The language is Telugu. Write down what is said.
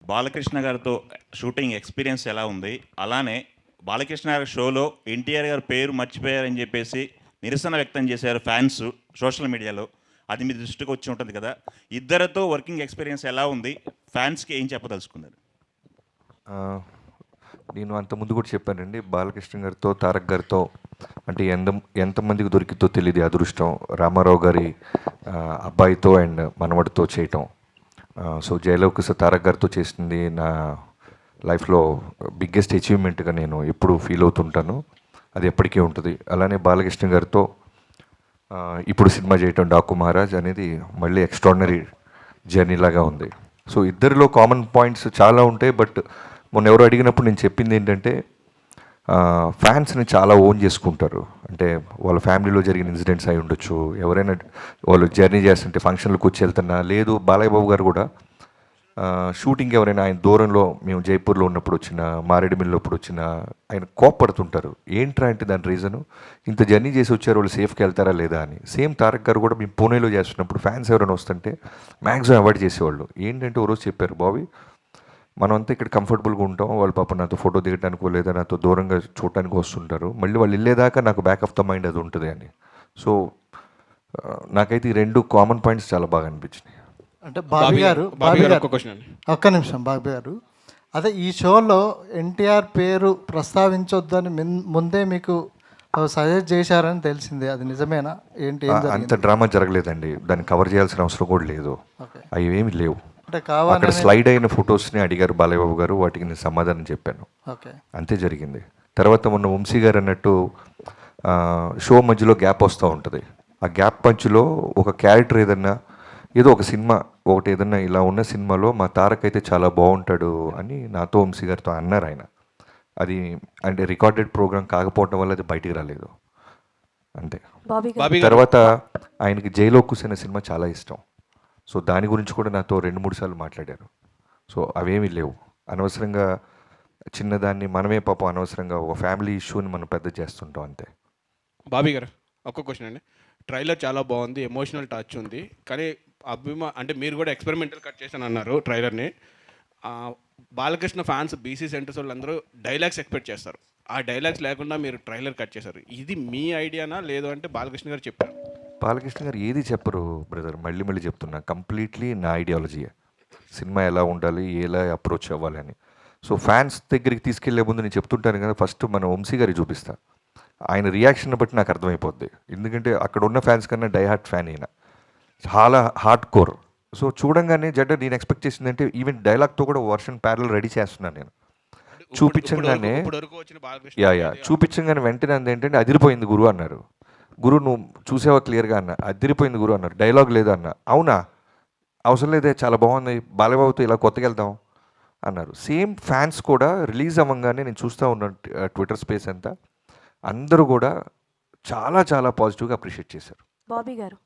బాలకృష్ణ గారితో షూటింగ్ ఎక్స్పీరియన్స్ ఎలా ఉంది? అలానే బాలకృష్ణ గారి షోలో ఎన్టీఆర్ గారి పేరు మర్చిపోయారని చెప్పేసి నిరసన వ్యక్తం చేశారు ఫ్యాన్స్ సోషల్ మీడియాలో. అది మీ దృష్టికి వచ్చి ఉంటుంది కదా. ఇద్దరితో వర్కింగ్ ఎక్స్పీరియన్స్ ఎలా ఉంది? ఫ్యాన్స్కి ఏం చెప్పదలుచుకున్నారు? నేను అంతకుముందు కూడా చెప్పానండి, బాలకృష్ణ గారితో తారక్ గారితో అంటే ఎంతమందికి దొరికితో తెలియదు అదృష్టం. రామారావు గారి అబ్బాయితో అండ్ మనవడితో చేయటం. సో జయలవకుశ తారక్ గారితో చేసింది నా లైఫ్లో బిగ్గెస్ట్ అచీవ్మెంట్గా నేను ఎప్పుడు ఫీల్ అవుతుంటాను. అది ఎప్పటికీ ఉంటుంది. అలానే బాలకృష్ణ గారితో ఇప్పుడు సినిమా చేయటం డాకు మహారాజ్ అనేది మళ్ళీ ఎక్స్ట్రాడినరీ జర్నీ లాగా ఉంది. సో ఇద్దరిలో కామన్ పాయింట్స్ చాలా ఉంటాయి. బట్ మొన్న ఎవరు అడిగినప్పుడు నేను చెప్పింది ఏంటంటే, ఫ్యాన్స్ని చాలా ఓన్ చేసుకుంటారు. అంటే వాళ్ళ ఫ్యామిలీలో జరిగిన ఇన్సిడెంట్స్ అయి ఉండొచ్చు, ఎవరైనా వాళ్ళు జర్నీ చేస్తుంటే ఫంక్షన్లకు వచ్చి వెళ్తున్నా, లేదు బాలయ్య బాబు గారు కూడా షూటింగ్ ఎవరైనా ఆయన దూరంలో మేము జైపూర్లో ఉన్నప్పుడు వచ్చిన, మారేడుమిల్లి అప్పుడు వచ్చిన ఆయన కోప్పడుతుంటారు. ఏంట్రా అంటే దాని రీజను, ఇంత జర్నీ చేసి వచ్చారు వాళ్ళు సేఫ్కి వెళ్తారా లేదా అని. సేమ్ తారక్ గారు కూడా మేము పూణేలో చేస్తున్నప్పుడు ఫ్యాన్స్ ఎవరైనా వస్తుంటే మ్యాక్సిమం అవాయిడ్ చేసేవాళ్ళు. ఏంటంటే ఓ రోజు చెప్పారు, బాబీ మనం అంతా ఇక్కడ కంఫర్టబుల్గా ఉంటాం, వాళ్ళు పాప నాతో ఫోటో దిగడానికో లేదా నాతో దూరంగా చూడటానికి వస్తుంటారు, మళ్ళీ వాళ్ళు వెళ్ళేదాకా నాకు బ్యాక్ ఆఫ్ ద మైండ్ అది ఉంటుంది అని. సో నాకైతే ఈ రెండు కామన్ పాయింట్స్ చాలా బాగా అనిపించినాయి. అంటే బాబీ గారు ఒక్క నిమిషం, బాబీ గారు అదే ఈ షోలో ఎన్టీఆర్ పేరు ప్రస్తావించొద్దని ముందే మీకు సజెస్ట్ చేశారని తెలిసింది, అది నిజమేనా? ఏంటి? అంత డ్రామా జరగలేదండి, దాన్ని కవర్ చేయాల్సిన అవసరం కూడా లేదు, అవి ఏమి లేవు. అంటే అక్కడ స్లైడ్ అయిన ఫొటోస్ని అడిగారు బాలయ్య బాబు గారు, వాటికి నేను సమాధానం చెప్పాను, అంతే జరిగింది. తర్వాత మొన్న వంశీ గారు అన్నట్టు షో మధ్యలో గ్యాప్ వస్తూ ఉంటుంది. ఆ గ్యాప్ మధ్యలో ఒక క్యారెక్టర్ ఏదన్నా ఏదో ఒక సినిమా ఒకటి ఏదన్నా ఇలా ఉన్న సినిమాలో మా తారక్ అయితే చాలా బాగుంటాడు అని నాతో వంశీ గారితో అన్నారు ఆయన. అది అంటే రికార్డెడ్ ప్రోగ్రామ్ కాకపోవడం వల్ల అది బయటికి రాలేదు అంతే. తర్వాత ఆయనకి జైలోకుశ అనే సినిమా చాలా ఇష్టం. సో దాని గురించి కూడా నాతో 2-3 సార్లు మాట్లాడారు. సో అవేమీ లేవు. అనవసరంగా చిన్నదాన్ని మనమే పాపం అనవసరంగా ఒక ఫ్యామిలీ ఇష్యూని మనం పెద్ద చేస్తుంటాం అంతే. బాబీ గారు ఒక్క క్వశ్చన్ అండి. ట్రైలర్ చాలా బాగుంది, ఎమోషనల్ టచ్ ఉంది, కానీ అంటే మీరు కూడా ఎక్స్పెరిమెంటల్ కట్ చేశాను అన్నారు ట్రైలర్ని. బాలకృష్ణ ఫ్యాన్స్ బీసీ సెంటర్స్ వాళ్ళందరూ డైలాగ్స్ ఎక్స్పెక్ట్ చేస్తారు. ఆ డైలాగ్స్ లేకుండా మీరు ట్రైలర్ కట్ చేశారు. ఇది మీ ఐడియానా లేదు అంటే బాలకృష్ణ గారు చెప్పారు? బాలకృష్ణ గారు ఏది చెప్పరు బ్రదర్, మళ్ళీ మళ్ళీ చెప్తున్నా, కంప్లీట్లీ నా ఐడియాలజీయే. సినిమా ఎలా ఉండాలి, ఎలా అప్రోచ్ అవ్వాలి అని. సో ఫ్యాన్స్ దగ్గరికి తీసుకెళ్లే ముందు నేను చెప్తుంటాను కదా, ఫస్ట్ మన వంశీ గారికి చూపిస్తా, ఆయన రియాక్షన్ బట్టి నాకు అర్థమైపోద్ది. ఎందుకంటే అక్కడ ఉన్న ఫ్యాన్స్ కన్నా డై హార్ట్ ఫ్యాన్ అయినా చాలా హార్డ్ కోర్. సో చూడంగానే జడ్డ నేను ఎక్స్పెక్ట్ చేసింది అంటే ఈవెన్ డైలాగ్తో కూడా వర్షన్ ప్యారల్ రెడీ చేస్తున్నాను నేను. చూపించగానే చూపించగానే వెంటనే ఏంటంటే అదిరిపోయింది గురు అన్నారు. గురు నువ్వు చూసావా క్లియర్గా అన్న, అదిరిపోయింది గురు అన్నారు. డైలాగ్ లేదా అన్న, అవునా అవసరం లేదే చాలా బాగుంది, బాలయ్యబాబుతో ఇలా కొత్తగా వెళ్దాం అన్నారు. సేమ్ ఫ్యాన్స్ కూడా రిలీజ్ అవ్వగానే నేను చూస్తూ ఉన్నాను ట్విట్టర్ స్పేస్ అంతా, అందరూ కూడా చాలా చాలా పాజిటివ్గా అప్రిషియేట్ చేశారు. బాబీ గారు